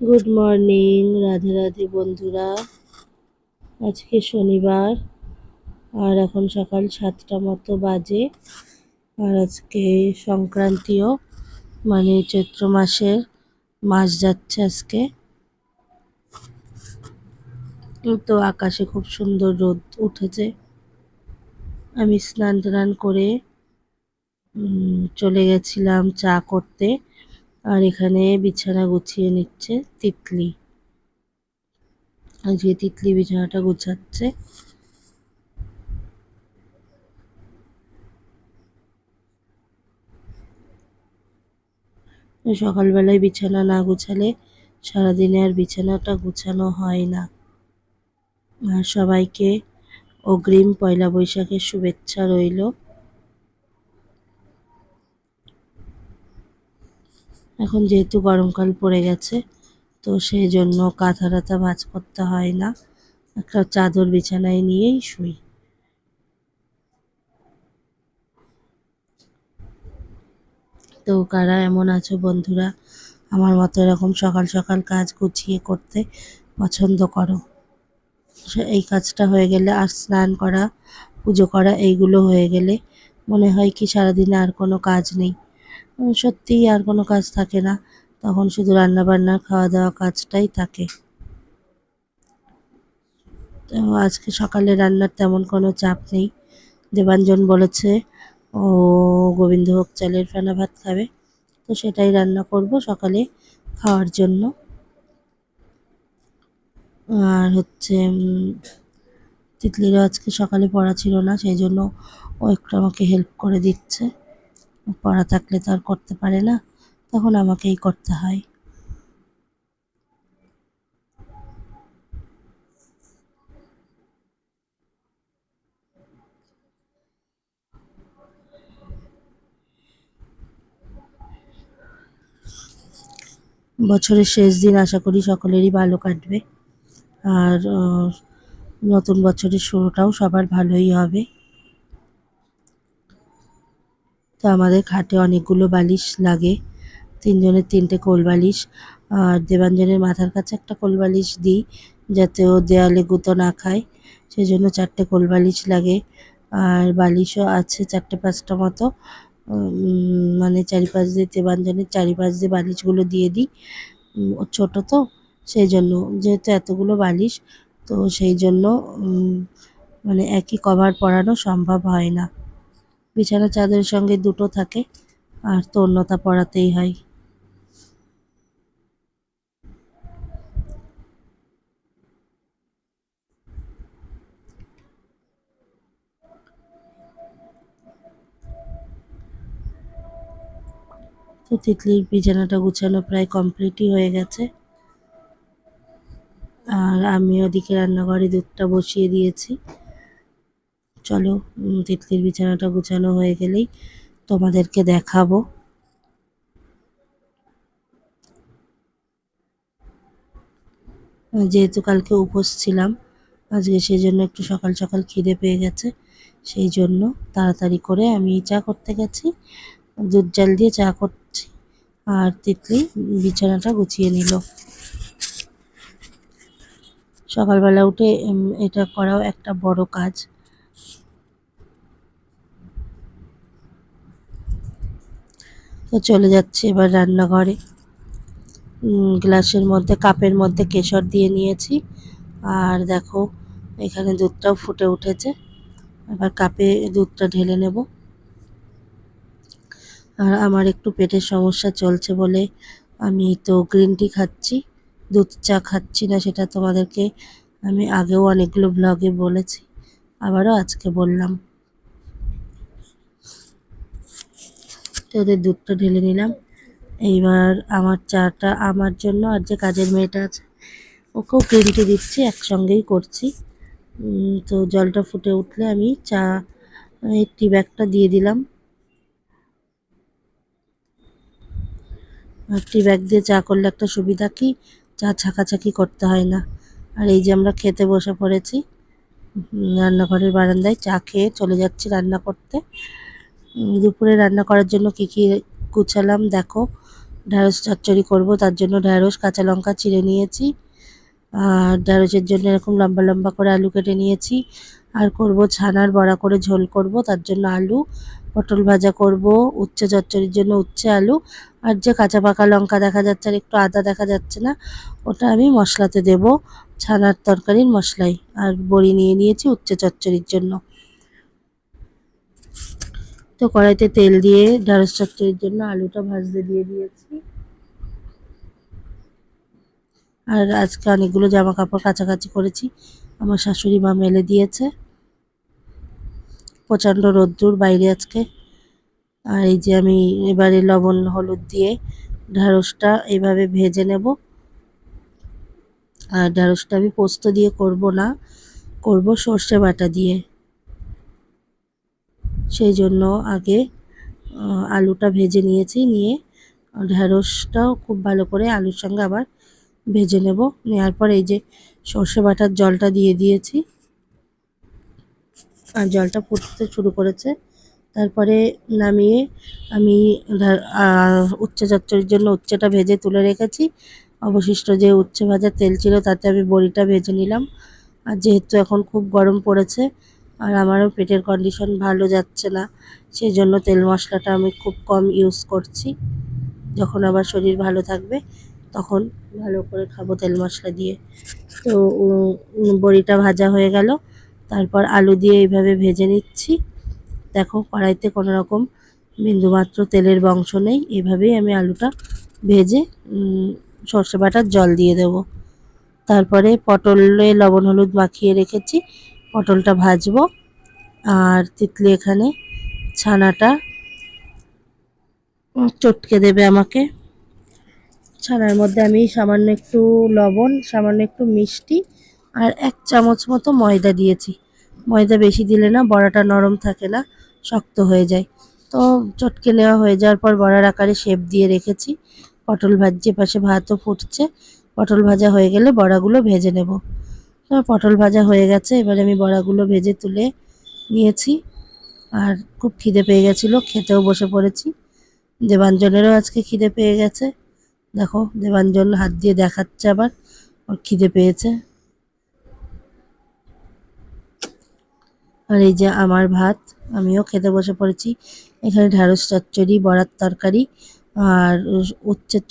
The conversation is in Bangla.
গুড মর্নিং, রাধে রাধে বন্ধুরা। আজকে শনিবার আর এখন সকাল 7টা মতো বাজে। আর আজকে সংক্রান্তিও, মানে চৈত্র মাসের মাস যাচ্ছে আজকে। তো আকাশে খুব সুন্দর রোদ উঠেছে। আমি স্নান টান করে চলে গেছিলাম চা করতে। আর এখানে বিছানা গুছিয়ে নিচ্ছে তিতলি। আজকে তিতলি বিছানাটা গুছাচ্ছে। সকালবেলায় বিছানা না গুছালে সারাদিনে আর বিছানাটা গুছানো হয় না। আর সবাইকে অগ্রিম পয়লা বৈশাখের শুভেচ্ছা রইল। এখন যেহেতু গরমকাল পড়ে গেছে, তো সেই জন্য কাঁথা টাথা ভাঁজ করতে হয় না, একটা চাদর বিছানায় নিয়েই শুই। তো কারা এমন আছো বন্ধুরা, আমার মতো এরকম সকাল সকাল কাজ গুছিয়ে করতে পছন্দ করো? এই কাজটা হয়ে গেলে আর স্নান করা, পুজো করা, এইগুলো হয়ে গেলে মনে হয় কি সারাদিনে আর কোনো কাজ নেই। সত্যিই আর কোনো কাজ থাকে না, তখন শুধু রান্না বান্না খাওয়া দাওয়া কাজটাই থাকে। তো আজকে সকালে রান্নার তেমন কোনো চাপ নেই। দেবাঞ্জন বলেছে ও গোবিন্দভোগ চালের ফেনা ভাত খাবে, তো সেটাই রান্না করব সকালে খাওয়ার জন্য। আর হচ্ছে তিতলিরও আজকে সকালে পড়া ছিল না, সেই জন্য ও একটু আমাকে হেল্প করে দিচ্ছে। পড়া থাকলে তো আর করতে পারে না, তখন আমাকেই করতে হয়। বছরের শেষ দিন, আশা করি সকলেরই ভালো কাটবে। আর নতুন বছরের শুরুটাও সবার ভালোই হবে। তো আমাদের খাটে অনেকগুলো বালিশ লাগে, তিনজনের তিনটে কোল বালিশ। আর দেবাঞ্জনের মাথার কাছে একটা কোল বালিশ দিই, যাতে ও দেয়ালে গুঁতো না খায়, সেই জন্য 4টে কোল বালিশ লাগে। আর বালিশও আছে 4টে 5টা মতো। মানে চারিপাশ দিয়ে, দেবাঞ্জনের চারিপাশ দিয়ে বালিশগুলো দিয়ে দিই। ও ছোটো তো, সেই জন্য, যেহেতু এতগুলো বালিশ, তো সেই জন্য মানে একই কভার পরানো সম্ভব হয় না। বিছানার চাদরের সঙ্গে দুটো থাকে, আর তো অন্যতা পরাতেই হয়। তো তিতলির বিছানাটা গুছানো প্রায় কমপ্লিটই হয়ে গেছে। আর আমি ওদিকে রান্নাঘরে দুধটা বসিয়ে দিয়েছি। চলো, তিতলির বিছানাটা গুছানো হয়ে গেলেই তোমাদেরকে দেখাবো। যেহেতু কালকে উপোস ছিলাম, আজকে সেই জন্য একটু সকাল সকাল খিদে পেয়ে গেছে, সেই জন্য তাড়াতাড়ি করে আমি চা করতে গেছি, দুধ জাল দিয়ে চা করছি। আর তিতলি বিছানাটা গুছিয়ে নিল। সকালবেলা উঠে এটা করাও একটা বড় কাজ। তো চলে যাচ্ছে এবার রান্নাঘরে। গ্লাসের মধ্যে, কাপের মধ্যে কেশর দিয়ে নিয়েছি। আর দেখো, এখানে দুধটাও ফুটে উঠেছে। এবার কাপে দুধটা ঢেলে নেব। আর আমার একটু পেটের সমস্যা চলছে বলে আমি তো গ্রিন টি খাচ্ছি, দুধ চা খাচ্ছি না। সেটা তোমাদেরকে আমি আগেও অনেকগুলো ব্লগে বলেছি, আবারও আজকে বললাম। তো ওদের দুধটা ঢেলে নিলাম। এইবার আমার চাটা আমার জন্য, আর যে কাজের মেয়েটা আছে ওকেও গ্রিন টি দিচ্ছি, একসঙ্গেই করছি। তো জলটা ফুটে উঠলে আমি চা, এই টি ব্যাগটা দিয়ে দিলাম। আর টি ব্যাগ দিয়ে চা করলে একটা সুবিধা কি, চা ছাকাছাকি করতে হয় না। আর এই যে আমরা খেতে বসে পড়েছি, রান্নাঘরের বারান্দায় চা খেয়ে চলে যাচ্ছি রান্না করতে। দুপুরে রান্না করার জন্য কী কী গুছালাম দেখো। ঢ্যাঁড়স চচ্চড়ি করব, তার জন্য ঢ্যাঁড়স কাঁচা লঙ্কা চিড়ে নিয়েছি। আর ঢ্যাঁড়সের জন্য এরকম লম্বা লম্বা করে আলু কেটে নিয়েছি। আর করব ছানার বড়া করে ঝোল করব, তার জন্য আলু পটল ভাজা করব, উচ্ছে চচ্চড়ির জন্য উচ্ছে আলু। আর যে কাঁচা পাকা লঙ্কা দেখা যাচ্ছে আর একটু আদা দেখা যাচ্ছে না, ওটা আমি মশলাতে দেব, ছানার তরকারির মশলাই। আর বড়ি নিয়ে নিয়েছি উচ্ছে চচ্চড়ির জন্য। তো কড়াইতে তেল দিয়ে ঢ্যাঁড়স চচ্চড়ির জন্য আলুটা ভাজতে দিয়ে দিয়েছি। আর আজকে অনেকগুলো জামা কাপড় কাচাকাচি করেছি, আমার শাশুড়ি মা মেলে দিয়েছে। প্রচণ্ড রোদ্দুর বাইরে আজকে। আর এই যে আমি এবারে লবণ হলুদ দিয়ে ঢ্যাঁড়সটা এইভাবে ভেজে নেব। আর ঢ্যাঁড়সটা আমি পোস্ত দিয়ে করব না, করব সর্ষে বাটা দিয়ে। সেই জন্য আগে আলুটা ভেজে নিয়েছি, নিয়ে ঢ্যাঁড়সটাও খুব ভালো করে আলুর সঙ্গে আবার ভেজে নেব। নেওয়ার পর এই যে সর্ষে বাটার জলটা দিয়ে দিয়েছি, আর জলটা ফুটতে শুরু করেছে। তারপরে নামিয়ে আমি উচ্ছে চচ্চড়ির জন্য উচ্ছেটা ভেজে তুলে রেখেছি। অবশিষ্ট যে উচ্ছে ভাজার তেল ছিল তাতে আমি বড়িটা ভেজে নিলাম। আর যেহেতু এখন খুব গরম পড়েছে আর আমারও পেটের কন্ডিশন ভালো যাচ্ছে না, সেই জন্য তেল মশলাটা আমি খুব কম ইউজ করছি। যখন আবার শরীর ভালো থাকবে তখন ভালো করে খাবো তেল মশলা দিয়ে। তো বড়িটা ভাজা হয়ে গেল, তারপর আলু দিয়ে এইভাবে ভেজে নিচ্ছি। দেখো কড়াইতে কোনো রকম বিন্দুমাত্র তেলের বংশ নেই। এভাবেই আমি আলুটা ভেজে সর্ষে বাটার জল দিয়ে দেব। তারপরে পটলে লবণ হলুদ মাখিয়ে রেখেছি, পটলটা ভাজবো। আর তিতলি এখানে ছানাটা চটকে দেবে আমাকে। ছানার মধ্যে আমি সামান্য একটু লবণ, সামান্য একটু মিষ্টি আর 1 চামচ মতো ময়দা দিয়েছি। ময়দা বেশি দিলে না বড়াটা নরম থাকে না, শক্ত হয়ে যায়। তো চটকে নেওয়া হয়ে যাওয়ার পর বড়ার আকারে শেপ দিয়ে রেখেছি। পটল ভাজছে, পাশে ভাতও ফুটছে। পটল ভাজা হয়ে গেলে বড়াগুলো ভেজে নেব। তো পটল ভাজা হয়ে গেছে, এবার আমি বড়াগুলো ভেজে তুলে নিয়েছি। আর খুব খিদে পেয়ে গেছিলো, খেতেও বসে পড়েছি। দেবাঞ্জনেরও আজকে খিদে পেয়ে গেছে। দেখো দেবাঞ্জন হাত দিয়ে দেখাচ্ছে আবার ওর খিদে পেয়েছে। আর এই যে আমার ভাত, আমিও খেতে বসে পড়েছি। এখানে ঢ্যাঁড়স চচ্চড়ি, বড়ার তরকারি আর উচ্ছের